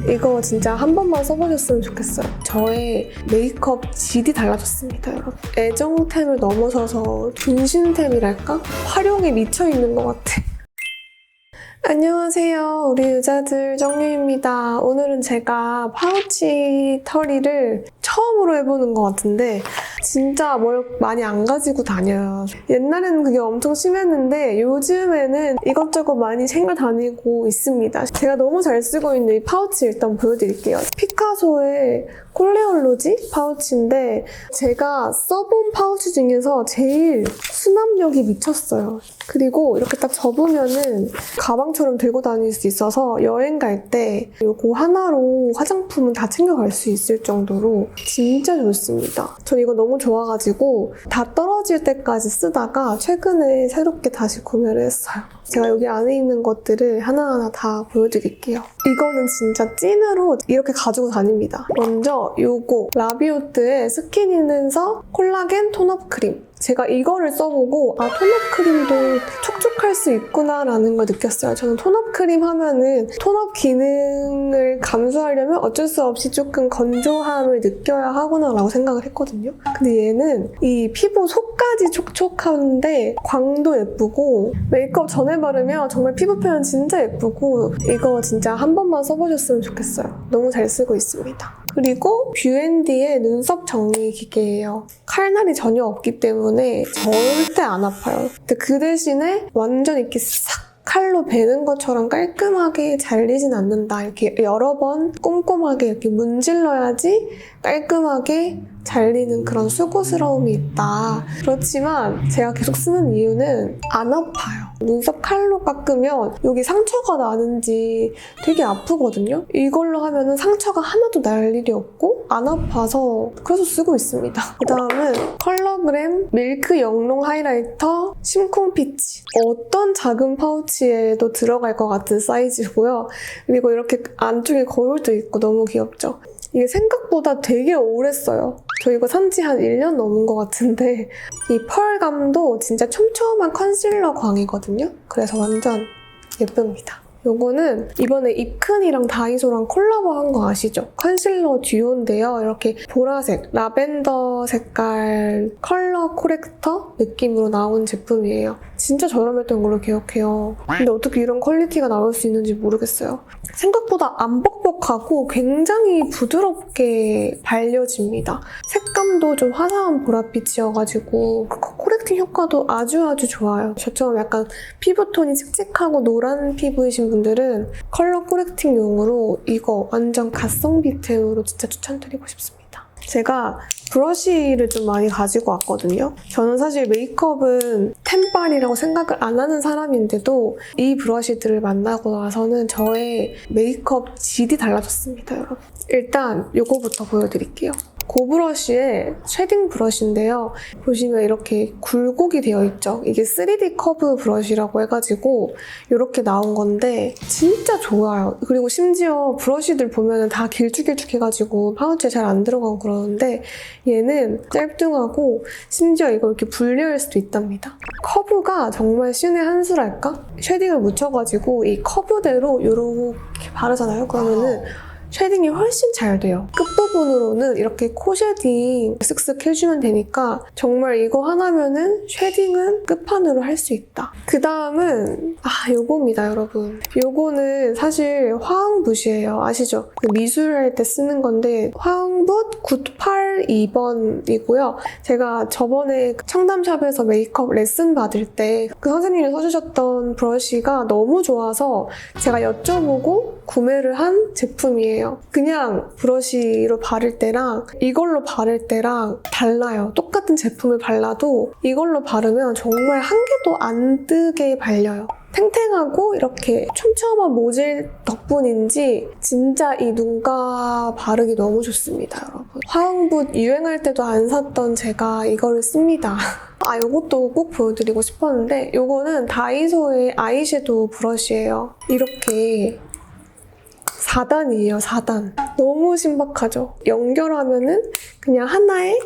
이거 진짜 한 번만 써보셨으면 좋겠어요. 저의 메이크업 질이 달라졌습니다, 여러분. 애정템을 넘어서서 분신템이랄까? 활용에 미쳐있는 것 같아. 안녕하세요. 우리 유자들 정유입니다. 오늘은 제가 파우치 털이를 처음으로 해보는 것 같은데 진짜 뭘 많이 안 가지고 다녀요. 옛날에는 그게 엄청 심했는데 요즘에는 이것저것 많이 챙겨 다니고 있습니다. 제가 너무 잘 쓰고 있는 이 파우치 일단 보여드릴게요. 피카소의 콜레올로지 파우치인데 제가 써본 파우치 중에서 제일 수납력이 미쳤어요. 그리고 이렇게 딱 접으면은 가방처럼 들고 다닐 수 있어서 여행 갈 때 이거 하나로 화장품은 다 챙겨갈 수 있을 정도로 진짜 좋습니다. 전 이거 너무 좋아가지고 다 떨어질 때까지 쓰다가 최근에 새롭게 다시 구매를 했어요. 제가 여기 안에 있는 것들을 하나하나 다 보여드릴게요. 이거는 진짜 찐으로 이렇게 가지고 다닙니다. 먼저 요거 라비오트의 스킨 인앤서 콜라겐 톤업 크림. 제가 이거를 써보고 톤업 크림도 촉촉할 수 있구나 라는 걸 느꼈어요. 저는 톤업 크림 하면은 톤업 기능을 감수하려면 어쩔 수 없이 조금 건조함을 느껴야 하구나 라고 생각을 했거든요. 근데 얘는 이 피부 속까지 촉촉한데 광도 예쁘고 메이크업 전에 바르면 정말 피부 표현 진짜 예쁘고 이거 진짜 한 번만 써보셨으면 좋겠어요. 너무 잘 쓰고 있습니다. 그리고 뷰앤디의 눈썹 정리 기계예요. 칼날이 전혀 없기 때문에 절대 안 아파요. 근데 그 대신에 완전 이렇게 싹 칼로 베는 것처럼 깔끔하게 잘리진 않는다. 이렇게 여러 번 꼼꼼하게 이렇게 문질러야지 깔끔하게 잘리는 그런 수고스러움이 있다. 그렇지만 제가 계속 쓰는 이유는 안 아파요. 눈썹 칼로 깎으면 여기 상처가 나는지 되게 아프거든요. 이걸로 하면은 상처가 하나도 날 일이 없고 안 아파서 그래서 쓰고 있습니다. 그 다음은 컬러그램 밀크 영롱 하이라이터 심쿵 피치. 어떤 작은 파우치에도 들어갈 것 같은 사이즈고요. 그리고 이렇게 안쪽에 거울도 있고 너무 귀엽죠? 이게 생각보다 되게 오래 써요. 저 이거 산지 한 1년 넘은 것 같은데 이 펄감도 진짜 촘촘한 컨실러 광이거든요. 그래서 완전 예쁩니다. 요거는 이번에 입큰이랑 다이소랑 콜라보한 거 아시죠? 컨실러 듀오인데요. 이렇게 보라색, 라벤더 색깔 컬러 코렉터 느낌으로 나온 제품이에요. 진짜 저렴했던 걸로 기억해요. 근데 어떻게 이런 퀄리티가 나올 수 있는지 모르겠어요. 생각보다 안 뻑뻑하고 굉장히 부드럽게 발려집니다. 색감도 좀 화사한 보랏빛이어가지고 코렉팅 효과도 아주 좋아요. 저처럼 약간 피부톤이 칙칙하고 노란 피부이신 분들은 컬러 코렉팅용으로 이거 완전 가성비템으로 진짜 추천드리고 싶습니다. 제가 브러쉬를 좀 많이 가지고 왔거든요. 저는 사실 메이크업은 템빨이라고 생각을 안 하는 사람인데도 이 브러쉬들을 만나고 나서는 저의 메이크업 질이 달라졌습니다, 여러분. 일단 이거부터 보여드릴게요. 고브러쉬의 쉐딩 브러쉬인데요. 보시면 이렇게 굴곡이 되어 있죠. 이게 3D 커브 브러쉬라고 해가지고 이렇게 나온 건데 진짜 좋아요. 그리고 심지어 브러쉬들 보면 다 길쭉길쭉해가지고 파우치에 잘 안 들어가고 그러는데 얘는 짧둥하고 심지어 이거 이렇게 분리할 수도 있답니다. 커브가 정말 신의 한 수랄까? 쉐딩을 묻혀가지고 이 커브대로 이렇게 바르잖아요. 그러면은 쉐딩이 훨씬 잘 돼요. 끝부분으로는 이렇게 코 쉐딩 쓱쓱 해주면 되니까 정말 이거 하나면은 쉐딩은 끝판으로 할 수 있다. 그 다음은 요겁니다, 여러분. 요거는 사실 화흥붓이에요. 아시죠? 미술할 때 쓰는 건데 화흥붓 982번이고요. 제가 저번에 청담샵에서 메이크업 레슨 받을 때 그 선생님이 써주셨던 브러쉬가 너무 좋아서 제가 여쭤보고 구매를 한 제품이에요. 그냥 브러쉬로 바를 때랑 이걸로 바를 때랑 달라요. 똑같은 제품을 발라도 이걸로 바르면 정말 한 개도 안 뜨게 발려요. 탱탱하고 이렇게 촘촘한 모질 덕분인지 진짜 이 눈가 바르기 너무 좋습니다, 여러분. 화흥붓 유행할 때도 안 샀던 제가 이거를 씁니다. 이것도 꼭 보여드리고 싶었는데 이거는 다이소의 아이섀도우 브러쉬예요. 이렇게 4단이에요, 4단. 너무 신박하죠? 연결하면은 그냥 하나의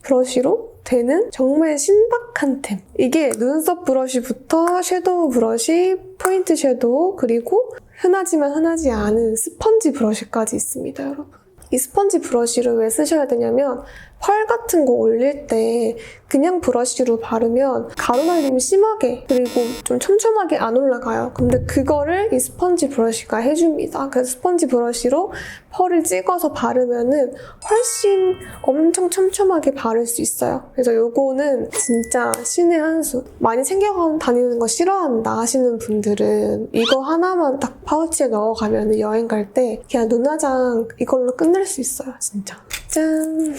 브러쉬로 되는 정말 신박한 템. 이게 눈썹 브러쉬부터 섀도우 브러쉬, 포인트 섀도우, 그리고 흔하지만 흔하지 않은 스펀지 브러쉬까지 있습니다, 여러분. 이 스펀지 브러쉬를 왜 쓰셔야 되냐면 펄 같은 거 올릴 때 그냥 브러쉬로 바르면 가루날림이 심하게 그리고 좀 촘촘하게 안 올라가요. 근데 그거를 이 스펀지 브러쉬가 해줍니다. 그래서 스펀지 브러쉬로 펄을 찍어서 바르면은 훨씬 엄청 촘촘하게 바를 수 있어요. 그래서 요거는 진짜 신의 한 수. 많이 챙겨 다니는 거 싫어한다 하시는 분들은 이거 하나만 딱 파우치에 넣어가면 여행 갈 때 그냥 눈화장 이걸로 끝낼 수 있어요, 진짜. 짠!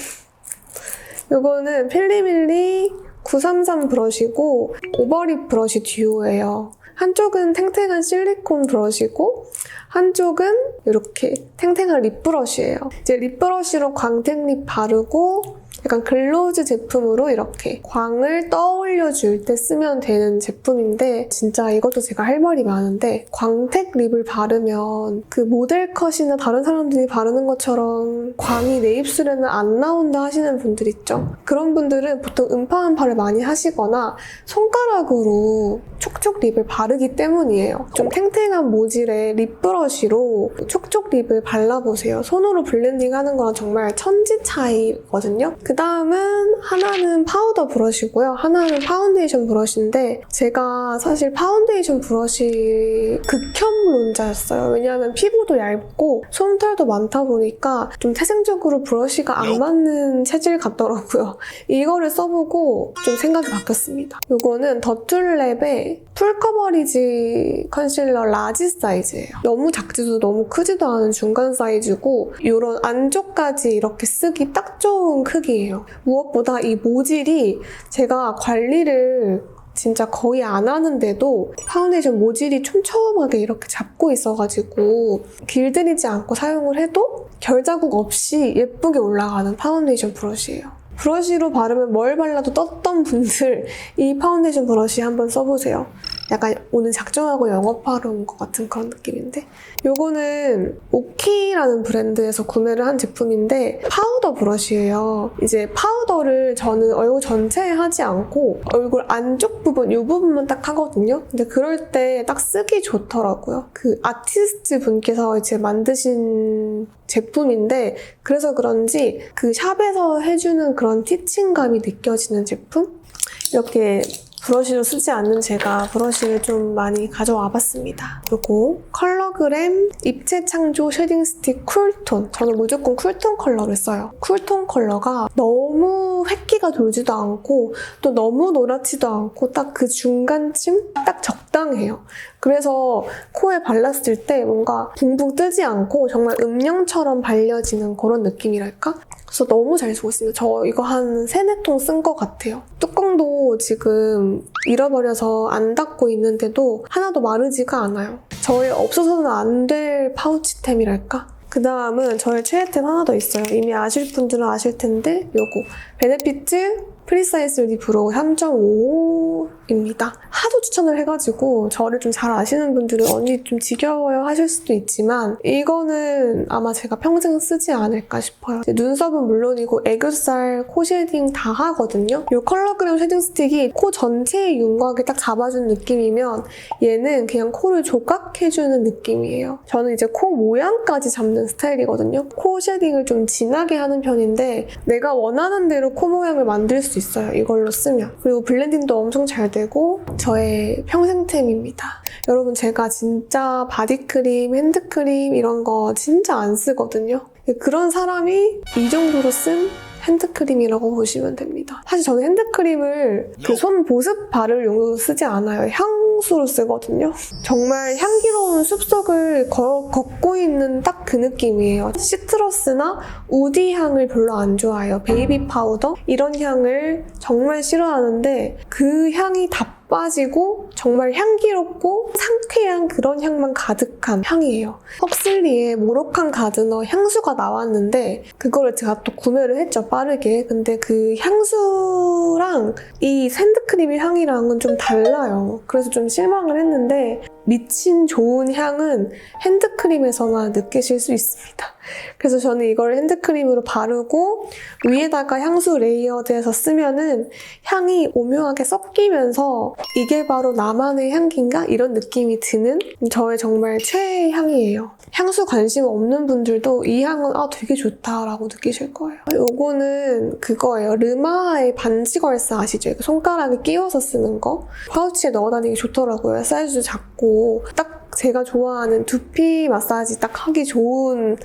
요거는 필리밀리 933 브러쉬고 오버립 브러쉬 듀오예요. 한쪽은 탱탱한 실리콘 브러쉬고 한쪽은 이렇게 탱탱한 립 브러쉬예요. 이제 립 브러쉬로 광택립 바르고 약간 글로즈 제품으로 이렇게 광을 떠올려줄 때 쓰면 되는 제품인데 진짜 이것도 제가 할 말이 많은데 광택 립을 바르면 그 모델 컷이나 다른 사람들이 바르는 것처럼 광이 내 입술에는 안 나온다 하시는 분들 있죠? 그런 분들은 보통 음파음파를 많이 하시거나 손가락으로 촉촉 립을 바르기 때문이에요. 좀 탱탱한 모질의 립 브러쉬로 촉촉 립을 발라보세요. 손으로 블렌딩하는 거랑 정말 천지 차이거든요. 그 다음은 하나는 파우더 브러쉬고요. 하나는 파운데이션 브러쉬인데 제가 사실 파운데이션 브러쉬 극혐론자였어요. 왜냐하면 피부도 얇고 솜털도 많다 보니까 좀 태생적으로 브러쉬가 안 맞는 체질 같더라고요. 이거를 써보고 좀 생각이 바뀌었습니다. 이거는 더툴랩의 풀커버리지 컨실러 라지 사이즈예요. 너무 작지도 너무 크지도 않은 중간 사이즈고 이런 안쪽까지 이렇게 쓰기 딱 좋은 크기예요. 무엇보다 이 모질이 제가 관리를 진짜 거의 안 하는데도 파운데이션 모질이 촘촘하게 이렇게 잡고 있어가지고 길들이지 않고 사용을 해도 결자국 없이 예쁘게 올라가는 파운데이션 브러쉬예요. 브러쉬로 바르면 뭘 발라도 떴던 분들 이 파운데이션 브러쉬 한번 써보세요. 약간 오늘 작정하고 영업하러 온 것 같은 그런 느낌인데 요거는 오키라는 브랜드에서 구매를 한 제품인데 파우더 브러쉬예요. 이제 파우더를 저는 얼굴 전체에 하지 않고 얼굴 안쪽 부분, 이 부분만 딱 하거든요. 근데 그럴 때 딱 쓰기 좋더라고요. 그 아티스트 분께서 이제 만드신 제품인데 그래서 그런지 그 샵에서 해주는 그런 티칭감이 느껴지는 제품? 이렇게 브러쉬로 쓰지 않는 제가 브러쉬를 좀 많이 가져와 봤습니다. 그리고 컬러그램 입체 창조 쉐딩 스틱 쿨톤. 저는 무조건 쿨톤 컬러를 써요. 쿨톤 컬러가 너무 획기가 돌지도 않고 또 너무 노랗지도 않고 딱 그 중간쯤 딱 적당해요. 그래서 코에 발랐을 때 뭔가 붕붕 뜨지 않고 정말 음영처럼 발려지는 그런 느낌이랄까? 그래서 너무 잘 쓰고 있습니다. 저 이거 한 3-4통 쓴 것 같아요. 뚜껑도 지금 잃어버려서 안 닫고 있는데도 하나도 마르지가 않아요. 저의 없어서는 안 될 파우치템이랄까? 그 다음은 저의 최애템 하나 더 있어요. 이미 아실 분들은 아실 텐데 요거 베네피트 프리사이즈 립으로 3.5입니다. 하도 추천을 해가지고 저를 좀 잘 아시는 분들은 언니 좀 지겨워요 하실 수도 있지만 이거는 아마 제가 평생 쓰지 않을까 싶어요. 눈썹은 물론이고 애교살, 코 쉐딩 다 하거든요. 이 컬러그램 쉐딩 스틱이 코 전체의 윤곽을 딱 잡아주는 느낌이면 얘는 그냥 코를 조각해주는 느낌이에요. 저는 이제 코 모양까지 잡는 스타일이거든요. 코 쉐딩을 좀 진하게 하는 편인데 내가 원하는 대로 코 모양을 만들 수 있어요. 이걸로 쓰면. 그리고 블렌딩도 엄청 잘 되고 저의 평생템입니다. 여러분 제가 진짜 바디크림, 핸드크림 이런 거 진짜 안 쓰거든요. 그런 사람이 이 정도로 쓴 핸드크림이라고 보시면 됩니다. 사실 저는 핸드크림을 그 손 보습 바를 용도로 쓰지 않아요. 향수로 쓰거든요. 정말 향기로운 숲속을 걷고 있는 딱 그 느낌이에요. 시트러스나 우디 향을 별로 안 좋아해요. 베이비 파우더 이런 향을 정말 싫어하는데 그 향이 다 빠지고 정말 향기롭고 상쾌한 그런 향만 가득한 향이에요. 헉슬리의 모로칸 가드너 향수가 나왔는데 그거를 제가 또 구매를 했죠, 빠르게. 근데 그 향수랑 이 핸드크림의 향이랑은 좀 달라요. 그래서 좀 실망을 했는데 미친 좋은 향은 핸드크림에서만 느끼실 수 있습니다. 그래서 저는 이걸 핸드크림으로 바르고 위에다가 향수 레이어드해서 쓰면은 향이 오묘하게 섞이면서 이게 바로 나만의 향기인가? 이런 느낌이 드는 저의 정말 최애 향이에요. 향수 관심 없는 분들도 이 향은 되게 좋다라고 느끼실 거예요. 요거는 그거예요. 르마의 반지걸사 아시죠? 손가락에 끼워서 쓰는 거. 파우치에 넣어 다니기 좋더라고요. 사이즈도 작고 딱 제가 좋아하는 두피 마사지 딱 하기 좋은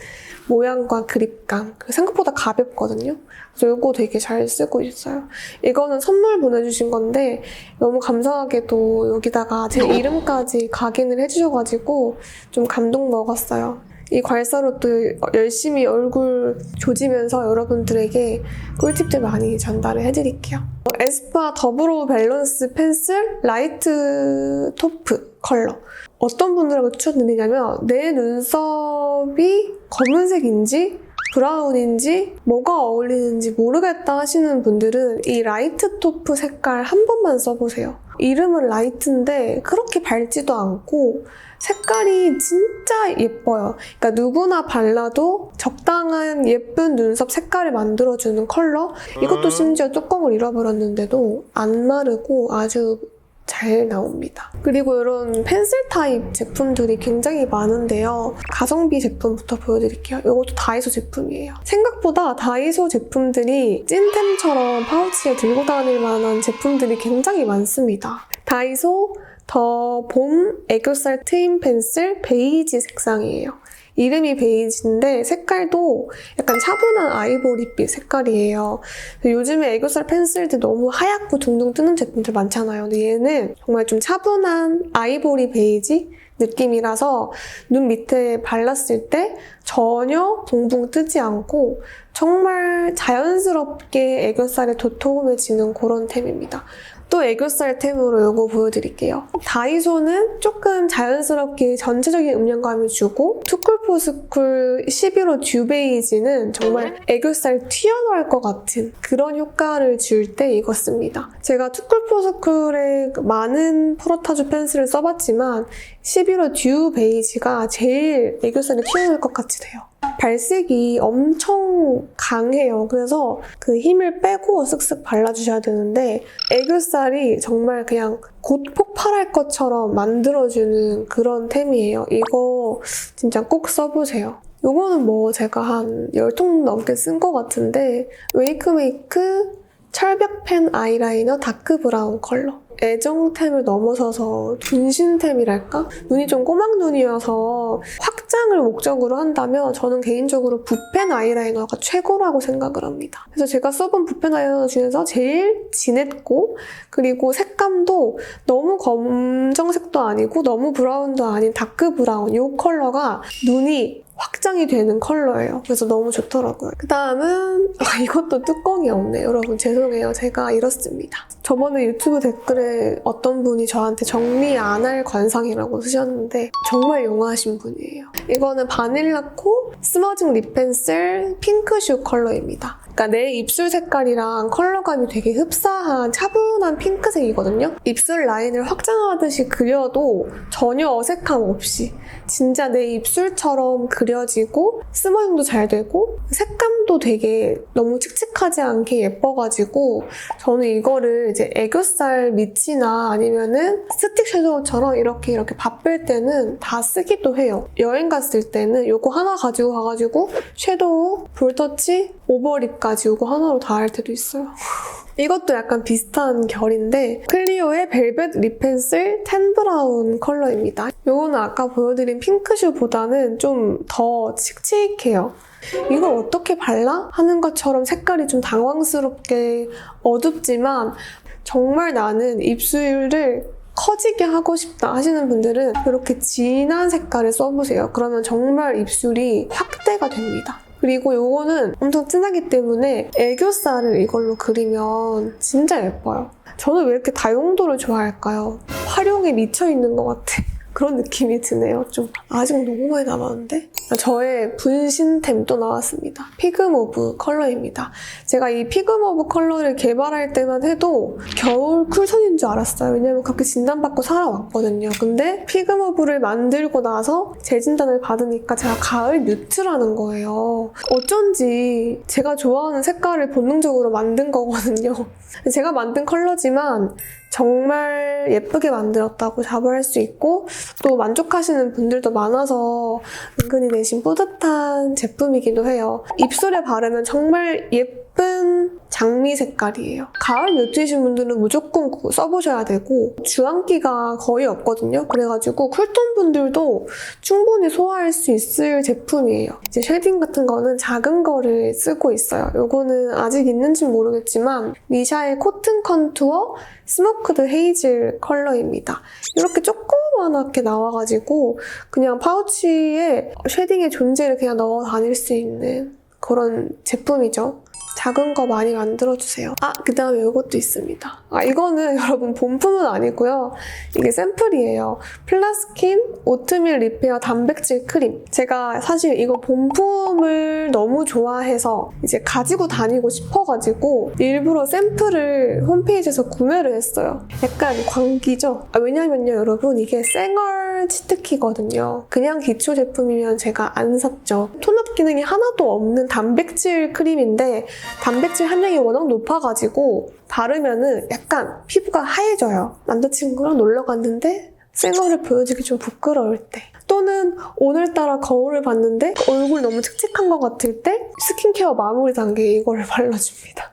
모양과 그립감. 생각보다 가볍거든요. 그래서 이거 되게 잘 쓰고 있어요. 이거는 선물 보내주신 건데 너무 감사하게도 여기다가 제 이름까지 각인을 해주셔가지고 좀 감동 먹었어요. 이 괄사로 또 열심히 얼굴 조지면서 여러분들에게 꿀팁들 많이 전달을 해드릴게요. 에스쁘아 더블 밸런스 펜슬 라이트 토프 컬러. 어떤 분들에게 추천드리냐면 내 눈썹이 검은색인지 브라운인지 뭐가 어울리는지 모르겠다 하시는 분들은 이 라이트 토프 색깔 한 번만 써보세요. 이름은 라이트인데 그렇게 밝지도 않고 색깔이 진짜 예뻐요. 그러니까 누구나 발라도 적당한 예쁜 눈썹 색깔을 만들어주는 컬러. 이것도 심지어 뚜껑을 잃어버렸는데도 안 마르고 아주 잘 나옵니다. 그리고 이런 펜슬 타입 제품들이 굉장히 많은데요. 가성비 제품부터 보여드릴게요. 이것도 다이소 제품이에요. 생각보다 다이소 제품들이 찐템처럼 파우치에 들고 다닐 만한 제품들이 굉장히 많습니다. 다이소 더 봄 애교살 트임 펜슬 베이지 색상이에요. 이름이 베이지인데 색깔도 약간 차분한 아이보리빛 색깔이에요. 요즘에 애교살 펜슬들 너무 하얗고 둥둥 뜨는 제품들 많잖아요. 근데 얘는 정말 좀 차분한 아이보리 베이지 느낌이라서 눈 밑에 발랐을 때 전혀 붕붕 뜨지 않고 정말 자연스럽게 애교살이 도톰해지는 그런 템입니다. 또 애교살템으로 이거 보여드릴게요. 다이소는 조금 자연스럽게 전체적인 음영감을 주고 투쿨포스쿨 11호 듀 베이지는 정말 애교살 튀어나올 것 같은 그런 효과를 줄 때 이거 씁니다. 제가 투쿨포스쿨의 많은 프로타주 펜슬을 써봤지만 11호 듀 베이지가 제일 애교살이 튀어나올 것 같이 돼요. 발색이 엄청 강해요. 그래서 그 힘을 빼고 쓱쓱 발라주셔야 되는데 애교살이 정말 그냥 곧 폭발할 것처럼 만들어주는 그런 템이에요. 이거 진짜 꼭 써보세요. 요거는 뭐 제가 한 10통 넘게 쓴 것 같은데 웨이크메이크 철벽펜 아이라이너 다크 브라운 컬러. 애정템을 넘어서서 분신템이랄까? 눈이 좀 꼬막눈이어서 확장을 목적으로 한다면 저는 개인적으로 붓펜 아이라이너가 최고라고 생각을 합니다. 그래서 제가 써본 붓펜 아이라이너 중에서 제일 진했고 그리고 색감도 너무 검정색도 아니고 너무 브라운도 아닌 다크 브라운 이 컬러가 눈이 확장이 되는 컬러예요. 그래서 너무 좋더라고요. 그 다음은 이것도 뚜껑이 없네. 여러분 죄송해요. 제가 이렇습니다. 저번에 유튜브 댓글에 어떤 분이 저한테 정리 안 할 관상이라고 쓰셨는데 정말 용하신 분이에요. 이거는 바닐라코 스머징 립 펜슬 핑크슈 컬러입니다. 그러니까 내 입술 색깔이랑 컬러감이 되게 흡사한 차분한 핑크색이거든요. 입술 라인을 확장하듯이 그려도 전혀 어색함 없이 진짜 내 입술처럼 그려지고 스머징도 잘 되고 색감도 되게 너무 칙칙하지 않게 예뻐가지고 저는 이거를 이제 애교살 밑이나 아니면은 스틱 섀도우처럼 이렇게 바쁠 때는 다 쓰기도 해요. 여행 갔을 때는 이거 하나 가지고 가가지고 섀도우, 볼터치, 오버립까지 이거 하나로 다 할 때도 있어요. 이것도 약간 비슷한 결인데 클리오의 벨벳 립 펜슬 텐 브라운 컬러입니다. 이거는 아까 보여드린 핑크슈보다는 좀 더 칙칙해요. 이걸 어떻게 발라? 하는 것처럼 색깔이 좀 당황스럽게 어둡지만 정말 나는 입술을 커지게 하고 싶다 하시는 분들은 이렇게 진한 색깔을 써보세요. 그러면 정말 입술이 확대가 됩니다. 그리고 이거는 엄청 진하기 때문에 애교살을 이걸로 그리면 진짜 예뻐요. 저는 왜 이렇게 다용도를 좋아할까요? 활용에 미쳐있는 것 같아. 그런 느낌이 드네요. 좀 아직 너무 많이 남았는데? 저의 분신템 또 나왔습니다. 피그모브 컬러입니다. 제가 이 피그모브 컬러를 개발할 때만 해도 겨울 쿨톤인 줄 알았어요. 왜냐면 그렇게 진단받고 살아왔거든요. 근데 피그모브를 만들고 나서 재진단을 받으니까 제가 가을 뮤트라는 거예요. 어쩐지 제가 좋아하는 색깔을 본능적으로 만든 거거든요. 제가 만든 컬러지만 정말 예쁘게 만들었다고 자부할 수 있고 또 만족하시는 분들도 많아서 은근히 내심 뿌듯한 제품이기도 해요. 입술에 바르면 정말 예쁜 장미 색깔이에요. 가을 뮤트이신 분들은 무조건 써보셔야 되고 주황기가 거의 없거든요. 그래가지고 쿨톤 분들도 충분히 소화할 수 있을 제품이에요. 이제 쉐딩 같은 거는 작은 거를 쓰고 있어요. 요거는 아직 있는지 모르겠지만 미샤의 코튼 컨투어 스모크드 헤이즐 컬러입니다. 이렇게 조그맣게 나와가지고 그냥 파우치에 쉐딩의 존재를 그냥 넣어 다닐 수 있는 그런 제품이죠. 작은 거 많이 만들어주세요. 그 다음에 이것도 있습니다. 이거는 여러분 본품은 아니고요. 이게 샘플이에요. 플라스킨 오트밀 리페어 단백질 크림. 제가 사실 이거 본품을 너무 좋아해서 이제 가지고 다니고 싶어가지고 일부러 샘플을 홈페이지에서 구매를 했어요. 약간 광기죠? 왜냐면요 여러분 이게 생얼 치트키거든요. 그냥 기초 제품이면 제가 안 샀죠. 톤업 기능이 하나도 없는 단백질 크림인데 단백질 함량이 워낙 높아가지고 바르면은 약간 피부가 하얘져요. 남자친구랑 놀러 갔는데 생얼을 보여주기 좀 부끄러울 때 또는 오늘따라 거울을 봤는데 얼굴 너무 칙칙한 것 같을 때 스킨케어 마무리 단계에 이거를 발라줍니다.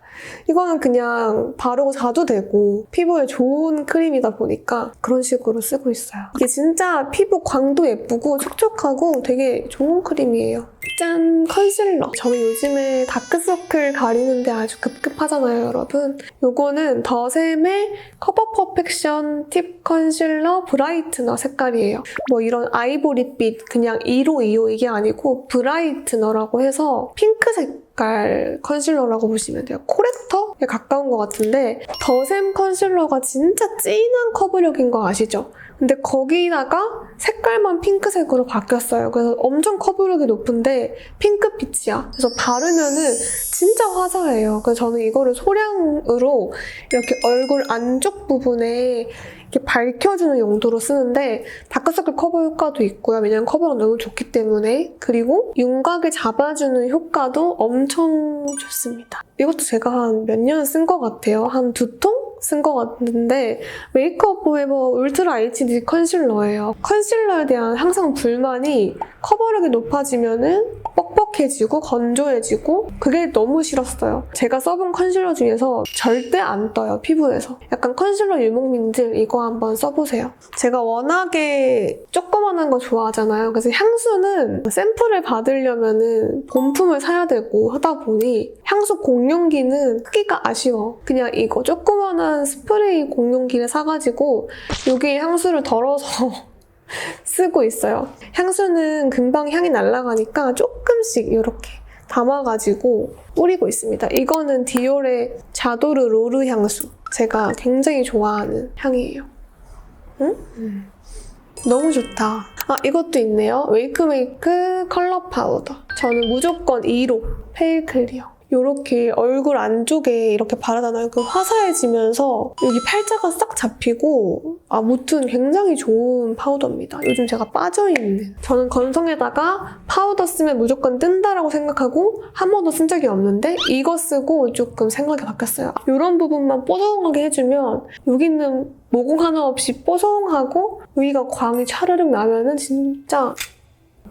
이거는 그냥 바르고 자도 되고 피부에 좋은 크림이다 보니까 그런 식으로 쓰고 있어요. 이게 진짜 피부 광도 예쁘고 촉촉하고 되게 좋은 크림이에요. 짠! 컨실러. 저는 요즘에 다크서클 가리는데 아주 급급하잖아요, 여러분. 요거는 더샘의 커버 퍼펙션 팁 컨실러 브라이트너 색깔이에요. 뭐 이런 아이보리빛 그냥 2호 이게 아니고 브라이트너라고 해서 핑크색 색깔 컨실러라고 보시면 돼요. 코렉터에 가까운 것 같은데 더샘 컨실러가 진짜 진한 커버력인 거 아시죠? 근데 거기다가 색깔만 핑크색으로 바뀌었어요. 그래서 엄청 커버력이 높은데 핑크빛이야. 그래서 바르면은 진짜 화사해요. 그래서 저는 이거를 소량으로 이렇게 얼굴 안쪽 부분에 이렇게 밝혀주는 용도로 쓰는데 다크서클 커버 효과도 있고요. 왜냐면 커버가 너무 좋기 때문에. 그리고 윤곽을 잡아주는 효과도 엄청 좋습니다. 이것도 제가 한 몇 년 쓴 것 같아요. 한 2통? 쓴 것 같은데 메이크업 포에버 울트라 HD 컨실러예요. 컨실러에 대한 항상 불만이 커버력이 높아지면은 뻑뻑해지고 건조해지고 그게 너무 싫었어요. 제가 써본 컨실러 중에서 절대 안 떠요, 피부에서. 약간 컨실러 유목민들 이거 한번 써보세요. 제가 워낙에 조그만한 거 좋아하잖아요. 그래서 향수는 샘플을 받으려면은 본품을 사야 되고 하다 보니 향수 공용기는 크기가 아쉬워. 그냥 이거 조그만한 스프레이 공용기를 사가지고 여기에 향수를 덜어서 쓰고 있어요. 향수는 금방 향이 날아가니까 조금씩 이렇게 담아가지고 뿌리고 있습니다. 이거는 디올의 자도르 로르 향수. 제가 굉장히 좋아하는 향이에요. 응? 너무 좋다. 이것도 있네요. 웨이크메이크 컬러 파우더. 저는 무조건 2로 페일 클리어. 이렇게 얼굴 안쪽에 이렇게 바르잖아요. 그 화사해지면서 여기 팔자가 싹 잡히고 무튼 굉장히 좋은 파우더입니다. 요즘 제가 빠져있는. 저는 건성에다가 파우더 쓰면 무조건 뜬다라고 생각하고 한 번도 쓴 적이 없는데 이거 쓰고 조금 생각이 바뀌었어요. 이런 부분만 뽀송하게 해주면 여기는 모공 하나 없이 뽀송하고 여기가 광이 차르륵 나면은 진짜.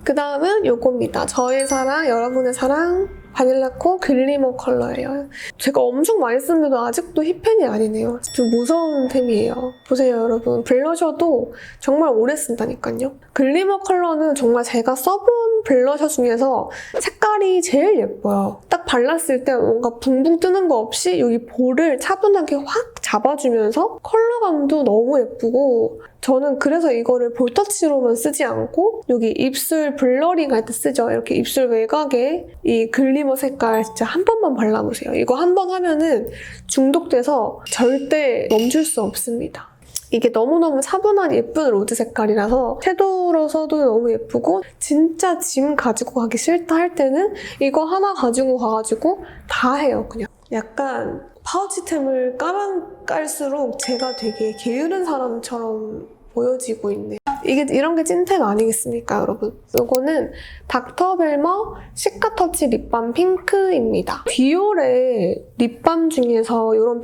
그 다음은 요겁니다. 저의 사랑, 여러분의 사랑 바닐라코 글리머 컬러예요. 제가 엄청 많이 쓰는데도 아직도 힙팬이 아니네요. 좀 무서운 템이에요. 보세요 여러분. 블러셔도 정말 오래 쓴다니까요. 글리머 컬러는 정말 제가 써본 블러셔 중에서 색깔이 제일 예뻐요. 딱 발랐을 때 뭔가 붕붕 뜨는 거 없이 여기 볼을 차분하게 확 잡아주면서 컬러감도 너무 예쁘고 저는 그래서 이거를 볼터치로만 쓰지 않고 여기 입술 블러링 할 때 쓰죠. 이렇게 입술 외곽에 이 글리머 색깔 진짜 한 번만 발라보세요. 이거 한 번 하면은 중독돼서 절대 멈출 수 없습니다. 이게 너무너무 차분한 예쁜 로즈 색깔이라서 섀도우로서도 너무 예쁘고 진짜 짐 가지고 가기 싫다 할 때는 이거 하나 가지고 가가지고 다 해요, 그냥. 약간 파우치템을 까면 깔수록 제가 되게 게으른 사람처럼 보여지고 있네. 이런 게 찐템 아니겠습니까, 여러분? 이거는 닥터벨머 시카터치 립밤 핑크입니다. 디올의 립밤 중에서 이런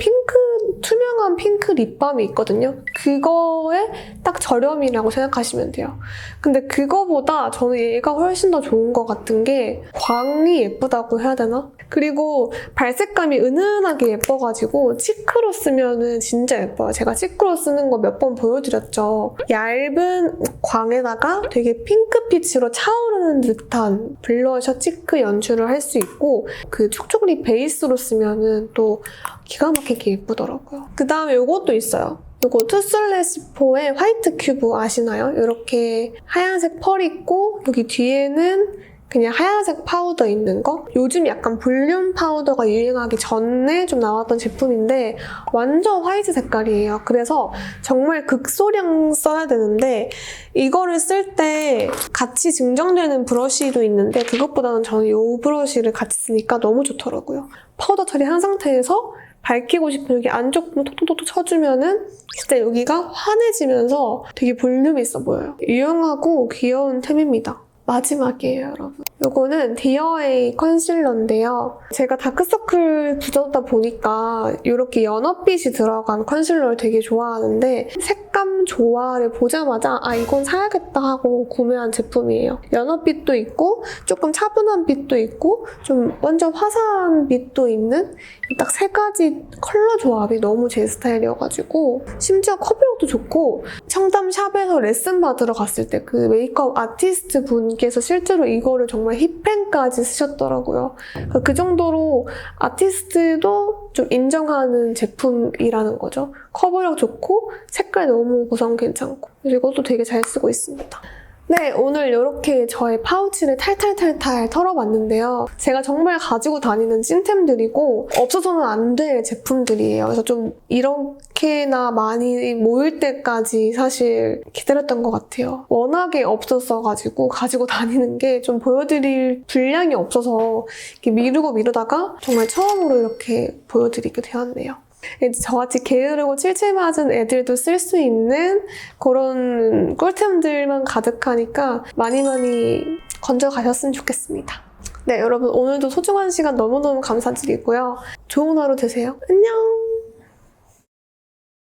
투명한 핑크 립밤이 있거든요. 그거에 딱 저렴이라고 생각하시면 돼요. 근데 그거보다 저는 얘가 훨씬 더 좋은 것 같은 게 광이 예쁘다고 해야 되나? 그리고 발색감이 은은하게 예뻐가지고 치크로 쓰면은 진짜 예뻐요. 제가 치크로 쓰는 거 몇 번 보여드렸죠. 얇은 광에다가 되게 핑크빛으로 차오르는 듯한 블러셔 치크 연출을 할 수 있고 그 촉촉립 베이스로 쓰면은 또 기가 막히게 예쁘더라고요. 그 다음에 이것도 있어요. 이거 투슬래시포의 화이트 큐브 아시나요? 이렇게 하얀색 펄 있고 여기 뒤에는 그냥 하얀색 파우더 있는 거? 요즘 약간 볼륨 파우더가 유행하기 전에 좀 나왔던 제품인데 완전 화이트 색깔이에요. 그래서 정말 극소량 써야 되는데 이거를 쓸 때 같이 증정되는 브러쉬도 있는데 그것보다는 저는 이 브러쉬를 같이 쓰니까 너무 좋더라고요. 파우더 처리한 상태에서 밝히고 싶은 여기 안쪽 부분 톡톡톡 쳐주면은 진짜 여기가 환해지면서 되게 볼륨이 있어 보여요. 유용하고 귀여운 템입니다. 마지막이에요, 여러분. 이거는 디어에이 컨실러인데요. 제가 다크서클 굳었다 보니까 이렇게 연어빛이 들어간 컨실러를 되게 좋아하는데 색감 조화를 보자마자 아 이건 사야겠다 하고 구매한 제품이에요. 연어빛도 있고 조금 차분한 빛도 있고 좀 완전 화사한 빛도 있는 딱 세 가지 컬러 조합이 너무 제 스타일이어가지고 심지어 커버력도 좋고 청담샵에서 레슨 받으러 갔을 때 그 메이크업 아티스트 분께서 실제로 이거를 정말 힙펜까지 쓰셨더라고요. 그 정도로 아티스트도 좀 인정하는 제품이라는 거죠. 커버력 좋고 색깔 너무 구성 괜찮고 그래서 이것도 되게 잘 쓰고 있습니다. 네, 오늘 이렇게 저의 파우치를 탈탈탈탈 털어봤는데요. 제가 정말 가지고 다니는 찐템들이고 없어서는 안 될 제품들이에요. 그래서 좀 이렇게나 많이 모일 때까지 사실 기다렸던 것 같아요. 워낙에 없었어가지고 가지고 다니는 게 좀 보여드릴 분량이 없어서 이렇게 미루다가 정말 처음으로 이렇게 보여드리게 되었네요. 저같이 게으르고 칠칠맞은 애들도 쓸 수 있는 그런 꿀템들만 가득하니까 많이 건져가셨으면 좋겠습니다. 네, 여러분 오늘도 소중한 시간 너무너무 감사드리고요. 좋은 하루 되세요. 안녕!